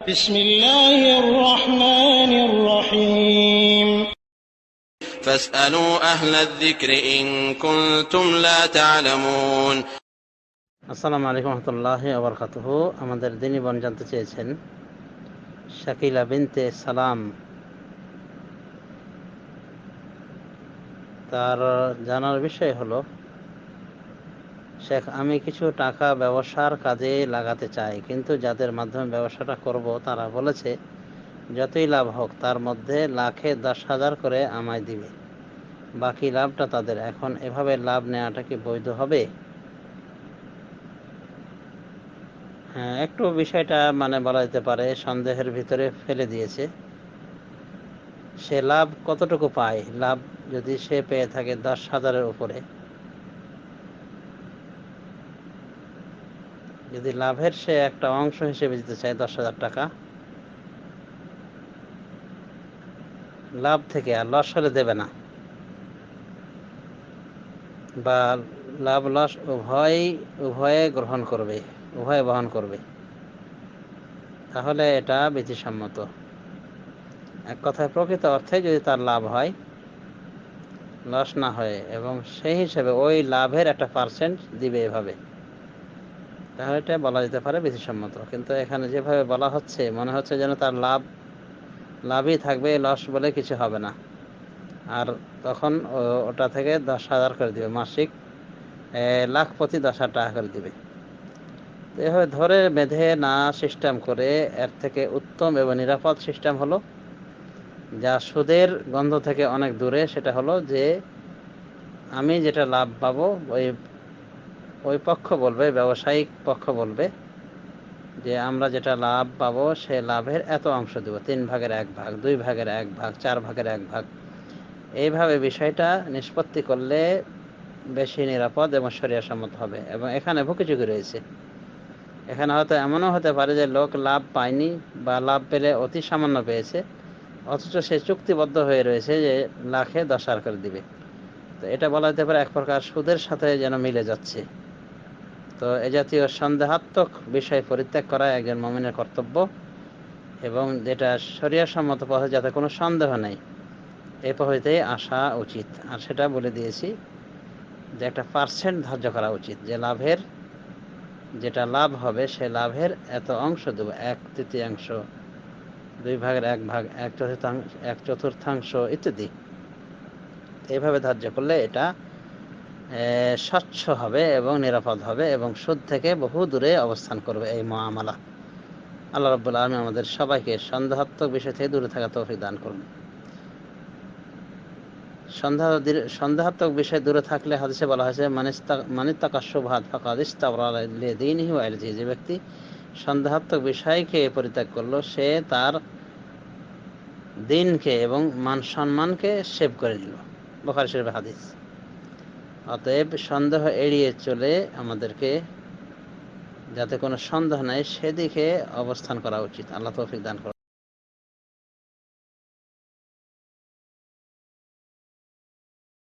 بسم الله الرحمن الرحيم فاسألوا أهل الذكر إن كنتم لا تعلمون আসসালামু আলাইকুম রহমতুল্লাহি ওয়া বারাকাতুহু। আমাদের দিনী বোন জানতে চেয়েছেন শাকিলা বিনতে সালাম, তার জানার বিষয় হলো, শেখ, আমি কিছু টাকা ব্যবসার কাজে লাগাতে চাই, কিন্তু যাদের মাধ্যমে ব্যবসাটা করব তারা বলেছে যতই লাভ হোক তার মধ্যে লাখে 10,000 করে আমায় দিবে, বাকি লাভটা তাদের। এখন এভাবে লাভ নেওয়াটা কি বৈধ হবে? হ্যাঁ, একটু বিষয়টা বলা যেতে পারে সন্দেহের ভিতরে ফেলে দিয়েছে। সে লাভ কতটুকু পায়? লাভ যদি সে পেয়ে থাকে 10,000-এর উপরে, যদি লাভের সে একটা অংশ হিসেবে দিতে চায় 10,000 টাকা, লাভ থেকে আর লস হলে দেবে না, বা লাভ লস উভয়ে গ্রহণ করবে, উভয়ে বহন করবে, তাহলে এটা বিধিসম্মত। এক কথায় প্রকৃত অর্থে যদি তার লাভ হয়, লস না হয়, এবং সেই হিসেবে ওই লাভের একটা পার্সেন্ট দিবে এভাবে, তাহলে এটা বলা যেতে পারে বিধিসম্মত। কিন্তু এখানে যেভাবে বলা হচ্ছে, মনে হচ্ছে যেন তার লাভই থাকবে, লস বলে কিছু হবে না, আর তখন ওটা থেকে 10,000 করে দিবে, মাসিক লাখ প্রতি 10,000 টাকা করে দিবে। তো এভাবে ধরে বেঁধে না সিস্টেম করে, এর থেকে উত্তম এবং নিরাপদ সিস্টেম হলো, যা সুদের গন্ধ থেকে অনেক দূরে, সেটা হলো যে আমি যেটা লাভ পাবো ওই পক্ষ বলবে, ব্যবসায়িক পক্ষ বলবে যে আমরা যেটা লাভ পাবো সে লাভের এত অংশ দেব, 3/1 ভাগ, 2/1 ভাগ, 4/1 ভাগ। এইভাবে বিষয়টা নিষ্পত্তি করলে বেশি নিরাপদ এবং শরীয়তসম্মত হবে। এবং এখানে ভুকিচুকি রয়েছে। এখানে হয়তো এমনও হতে পারে যে লোক লাভ পায়নি, বা লাভ পেলে অতি সামান্য পেয়েছে, অথচ সে চুক্তিবদ্ধ হয়ে রয়েছে যে লাখে 10,000 করে দিবে। তো এটা বলা যেতে পারে এক প্রকার সুদের সাথে যেন মিলে যাচ্ছে। তো এ জাতীয় সন্দেহাত্মক বিষয় পরিত্যাগ করা একজন মুমিনের কর্তব্য, এবং যেটা শরীয়তসম্মত পথে যাতে কোনো সন্দেহ নেই, এই পথেই আসা উচিত। আর সেটা বলে দিয়েছি যে একটা পার্সেন্ট ধার্য করা উচিত, যে যেটা লাভ হবে সে লাভের এত অংশ দেব, 1/3, 2/1 ভাগ, 1/4 ইত্যাদি। এইভাবে ধার্য করলে এটা স্বচ্ছ হবে এবং নিরাপদ হবে, এবং সুদ থেকে বহু দূরে অবস্থান করবে এই মুআমালা। আল্লাহ রাব্বুল আলামিন আমাদের সবাইকে সন্দেহাত্মক বিষয় থেকে দূরে থাকা তৌফিক দান করুন। সন্দেহাত্মক বিষয় দূরে থাকলে হাদিসে বলা হয়েছে, মানিত্তাকা শুবহাত ফাকাদ ইস্তাবরা লিদীনিহি ওয়া ইরদিহি, যে ব্যক্তি সন্দেহাত্মক বিষয়কে পরিত্যাগ করলো, সে তার দিনকে এবং মান সম্মানকে সেভ করে নিল। বুখারী শরীফের হাদিস। অতএব সন্দেহ এড়িয়ে চলে আমাদেরকে, যাতে কোনো সন্দেহ নাই সেদিকে অবস্থান করা উচিত। আল্লাহ তৌফিক দান করুন।